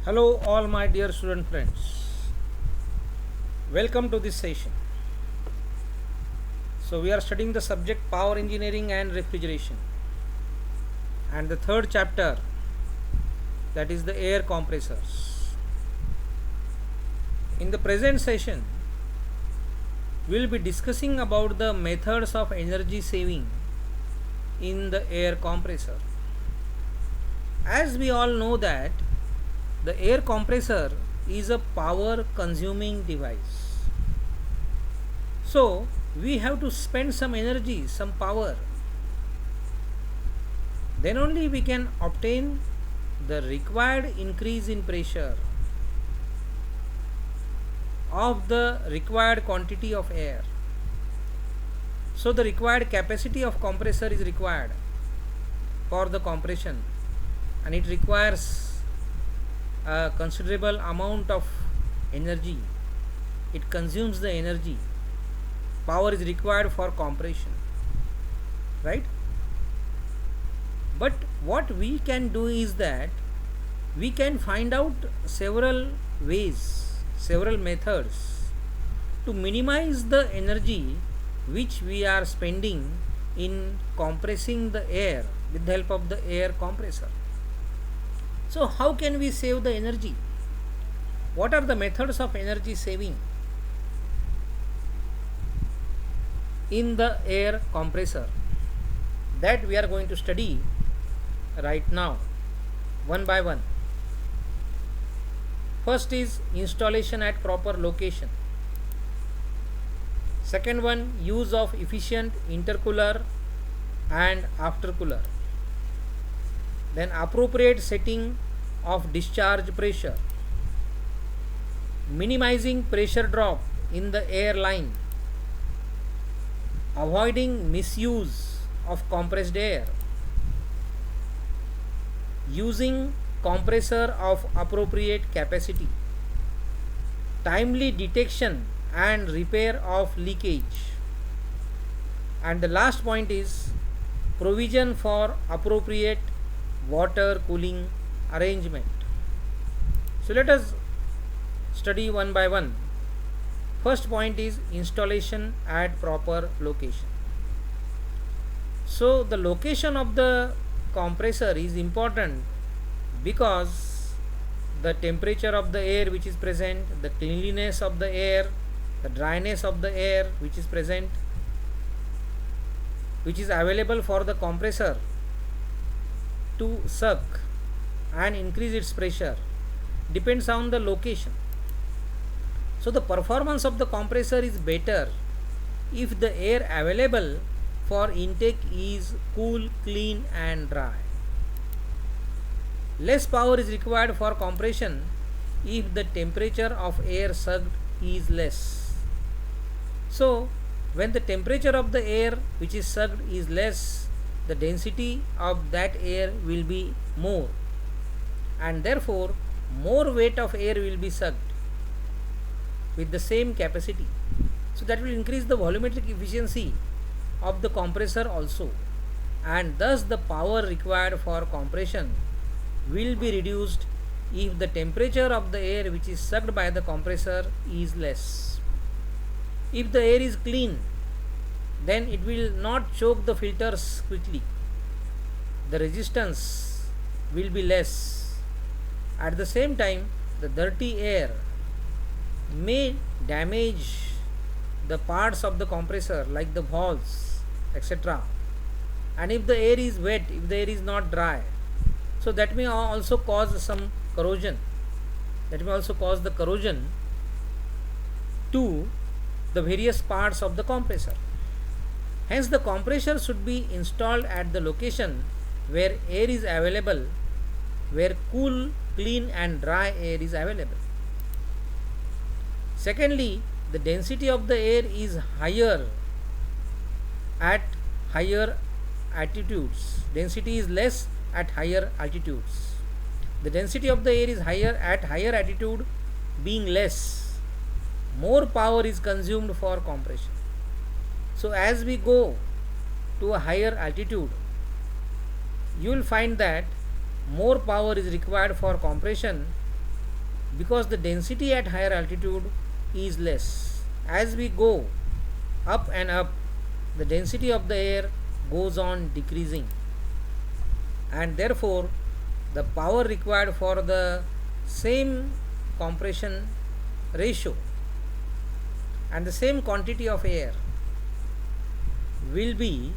Hello, all my dear student friends. Welcome to this session. So, we are studying the subject power engineering and refrigeration, and the third chapter, that is the air compressors. In the present session, we will be discussing about the methods of energy saving in the air compressor. As we all know that the air compressor is a power consuming device. So we have to spend some energy, some power. Then only we can obtain the required increase in pressure of the required quantity of air. So the required capacity of compressor is required for the compression, and it requires a considerable amount of energy. It consumes the energy. Power is required for compression, right? But what we can do is that we can find out several ways, several methods to minimize the energy which we are spending in compressing the air with the help of the air compressor. So how can we save the energy? What are the methods of energy saving in the air compressor? That we are going to study right now, one by one. First is installation at proper location. Second one, use of efficient intercooler and aftercooler. Then appropriate setting of discharge pressure, minimizing pressure drop in the air line, avoiding misuse of compressed air, using compressor of appropriate capacity, timely detection and repair of leakage, and the last point is provision for appropriate water cooling arrangement. So let us study one by one. First point is installation at proper location. So the location of the compressor is important because the temperature of the air which is present, the cleanliness of the air, the dryness of the air which is present, which is available for the compressor to suck and increase its pressure, depends on the location. So the performance of the compressor is better if the air available for intake is cool, clean and dry. Less power is required for compression if the temperature of air sucked is less. So when the temperature of the air which is sucked is less, the density of that air will be more, and therefore more weight of air will be sucked with the same capacity. So that will increase the volumetric efficiency of the compressor also, and thus the power required for compression will be reduced if the temperature of the air which is sucked by the compressor is less. If the air is clean, then it will not choke the filters quickly. The resistance will be less. At the same time, the dirty air may damage the parts of the compressor like the valves, etc. And if the air is wet, if the air is not dry, so that may also cause some corrosion. That may also cause the corrosion to the various parts of the compressor. Hence the compressor should be installed at the location where air is available, where cool, clean and dry air is available. Secondly, the density of the air is higher at higher altitudes. Density is less at higher altitudes. The density of the air is higher at higher altitude, being less, more power is consumed for compression. So as we go to a higher altitude, you will find that more power is required for compression because the density at higher altitude is less. As we go up and up, the density of the air goes on decreasing, and therefore the power required for the same compression ratio and the same quantity of air will be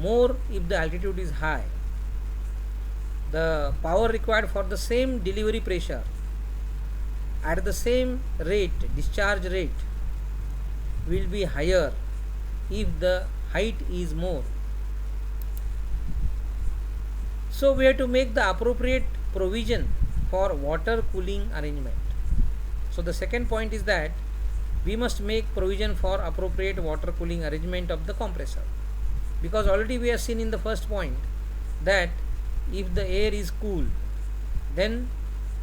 more if the altitude is high. The power required for the same delivery pressure at the same rate, discharge rate, will be higher if the height is more. So we have to make the appropriate provision for water cooling arrangement. So the second point is that we must make provision for appropriate water cooling arrangement of the compressor, because already we have seen in the first point that if the air is cool, then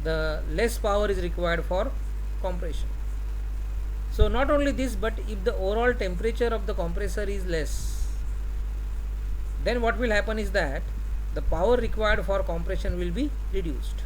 the less power is required for compression. So not only this, but if the overall temperature of the compressor is less, then what will happen is that the power required for compression will be reduced.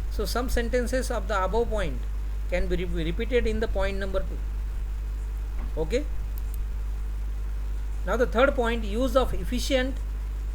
So some sentences of the above point can be repeated in the point number 2. Okay. Now the third point, use of efficient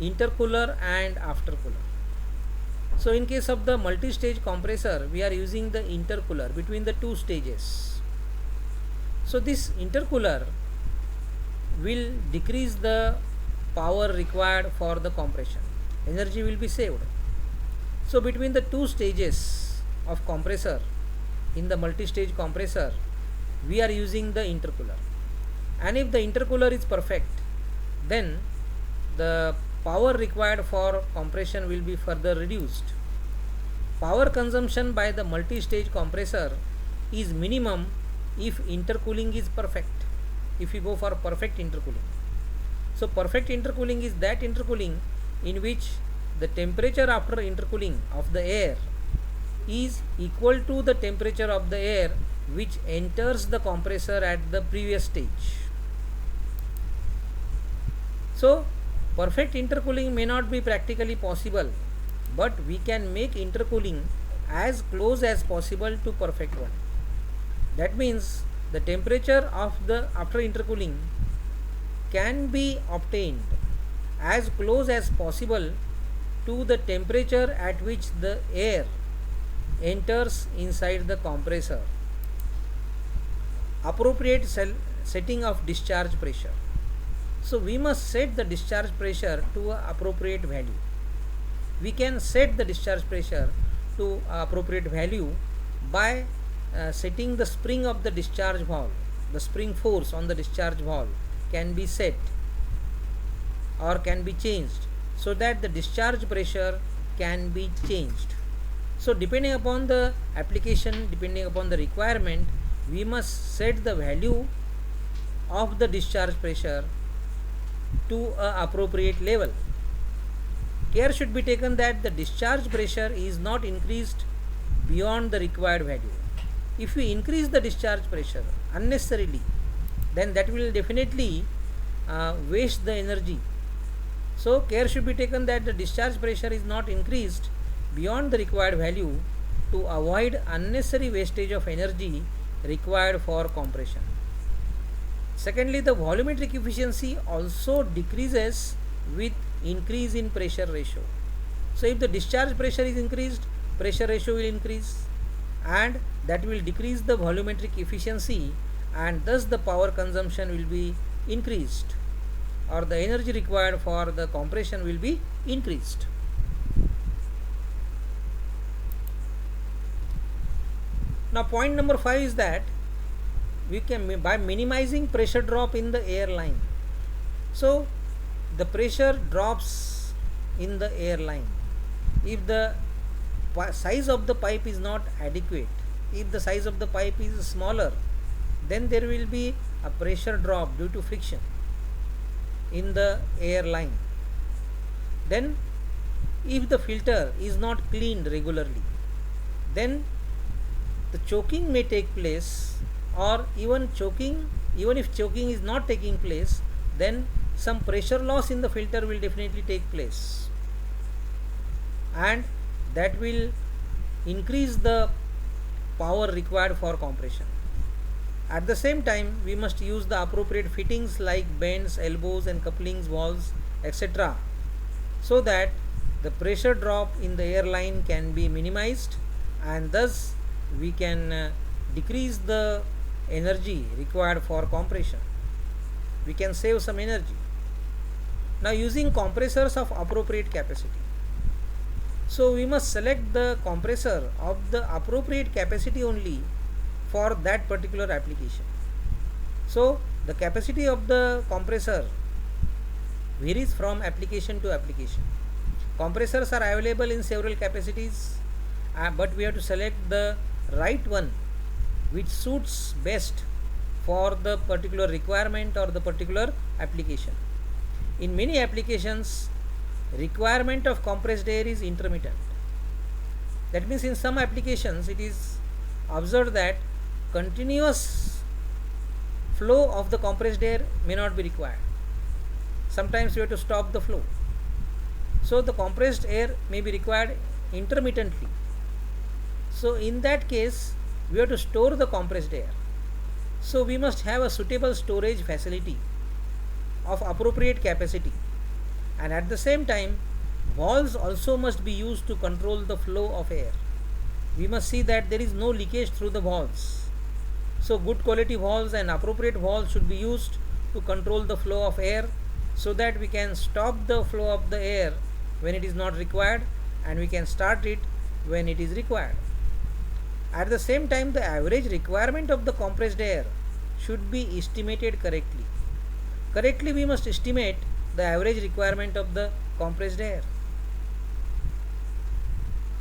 intercooler and aftercooler. So in case of the multi-stage compressor, we are using the intercooler between the two stages. So this intercooler will decrease the power required for the compression. Energy will be saved. So between the two stages of compressor, in the multi-stage compressor, we are using the intercooler. And if the intercooler is perfect, then the power required for compression will be further reduced. Power consumption by the multi-stage compressor is minimum if intercooling is perfect, if you go for perfect intercooling. So perfect intercooling is that intercooling in which the temperature after intercooling of the air is equal to the temperature of the air which enters the compressor at the previous stage. So perfect intercooling may not be practically possible, but we can make intercooling as close as possible to perfect one. That means the temperature of the after intercooling can be obtained as close as possible to the temperature at which the air enters inside the compressor. Appropriate setting of discharge pressure. So we must set the discharge pressure to an appropriate value. We can set the discharge pressure to appropriate value by setting the spring of the discharge valve. The spring force on the discharge valve can be set or can be changed so that the discharge pressure can be changed. So depending upon the application, depending upon the requirement, we must set the value of the discharge pressure to an appropriate level. Care should be taken that the discharge pressure is not increased beyond the required value. If we increase the discharge pressure unnecessarily, then that will definitely waste the energy. So care should be taken that the discharge pressure is not increased beyond the required value to avoid unnecessary wastage of energy required for compression. Secondly, the volumetric efficiency also decreases with increase in pressure ratio. So if the discharge pressure is increased, pressure ratio will increase, and that will decrease the volumetric efficiency, and thus the power consumption will be increased, or the energy required for the compression will be increased. Now point number 5 is that we can, by minimizing pressure drop in the air line. So the pressure drops in the air line. If the size of the pipe is not adequate, if the size of the pipe is smaller, then there will be a pressure drop due to friction in the air line. Then if the filter is not cleaned regularly, then the choking may take place, or even if choking is not taking place, then some pressure loss in the filter will definitely take place, and that will increase the power required for compression. At the same time, we must use the appropriate fittings like bends, elbows and couplings, valves, etc., so that the pressure drop in the airline can be minimized, and thus we can decrease the energy required for compression. We can save some energy. Now, using compressors of appropriate capacity. So we must select the compressor of the appropriate capacity only for that particular application. So the capacity of the compressor varies from application to application. Compressors are available in several capacities, but we have to select the right one which suits best for the particular requirement or the particular application. In many applications, requirement of compressed air is intermittent. That means in some applications it is observed that continuous flow of the compressed air may not be required. Sometimes we have to stop the flow. So the compressed air may be required intermittently. So in that case we have to store the compressed air. So we must have a suitable storage facility of appropriate capacity, and at the same time valves also must be used to control the flow of air. We must see that there is no leakage through the valves. So good quality valves and appropriate valves should be used to control the flow of air, so that we can stop the flow of the air when it is not required and we can start it when it is required. At the same time, the average requirement of the compressed air should be estimated correctly. Correctly we must estimate the average requirement of the compressed air,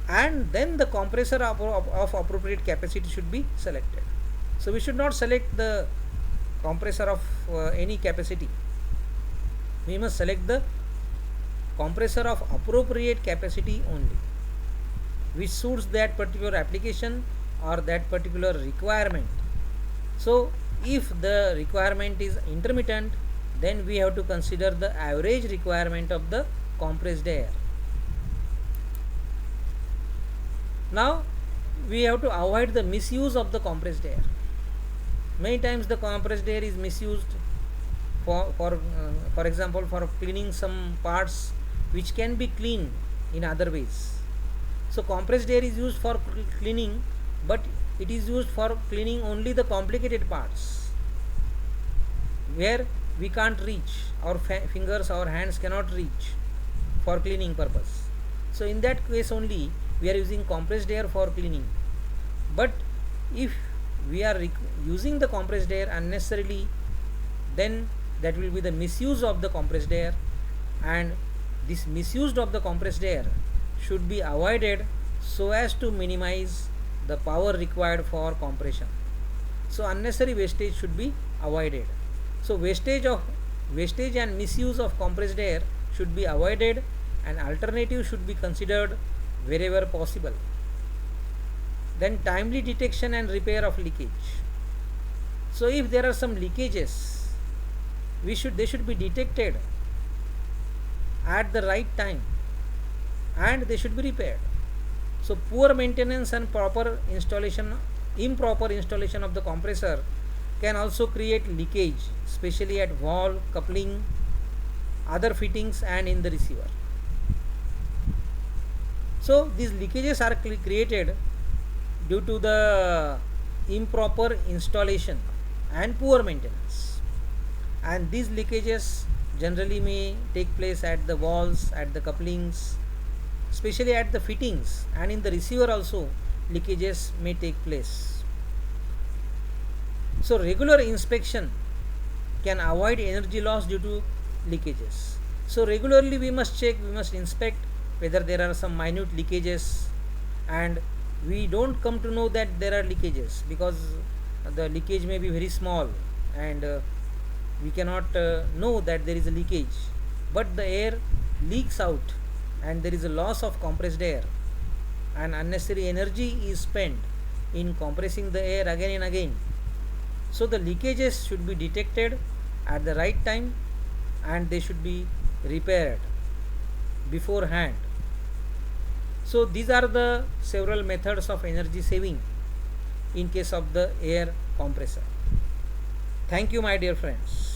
and then the compressor of appropriate capacity should be selected. So we should not select the compressor of any capacity. We must select the compressor of appropriate capacity only, which suits that particular application or that particular requirement. So if the requirement is intermittent, then we have to consider the average requirement of the compressed air. Now we have to avoid the misuse of the compressed air. Many times the compressed air is misused for example for cleaning some parts which can be cleaned in other ways. So compressed air is used for cleaning, but it is used for cleaning only the complicated parts where we can't reach, our fingers, our hands cannot reach for cleaning purpose. So in that case only we are using compressed air for cleaning. But if we are using the compressed air unnecessarily, then that will be the misuse of the compressed air, and this misuse of the compressed air should be avoided so as to minimize the power required for compression. So unnecessary wastage should be avoided. So wastage and misuse of compressed air should be avoided, and alternative should be considered wherever possible. Then timely detection and repair of leakage. So if there are some leakages, they should be detected at the right time and they should be repaired. So poor maintenance and improper installation of the compressor can also create leakage, especially at valve, coupling, other fittings and in the receiver. So these leakages are created due to the improper installation and poor maintenance, and these leakages generally may take place at the valves, at the couplings, especially at the fittings, and in the receiver also leakages may take place. So regular inspection can avoid energy loss due to leakages. So regularly we must check, we must inspect whether there are some minute leakages, and we don't come to know that there are leakages because the leakage may be very small and we cannot know that there is a leakage, but the air leaks out and there is a loss of compressed air and unnecessary energy is spent in compressing the air again and again. So the leakages should be detected at the right time and they should be repaired beforehand. So these are the several methods of energy saving. in case of the air compressor. Thank you, my dear friends.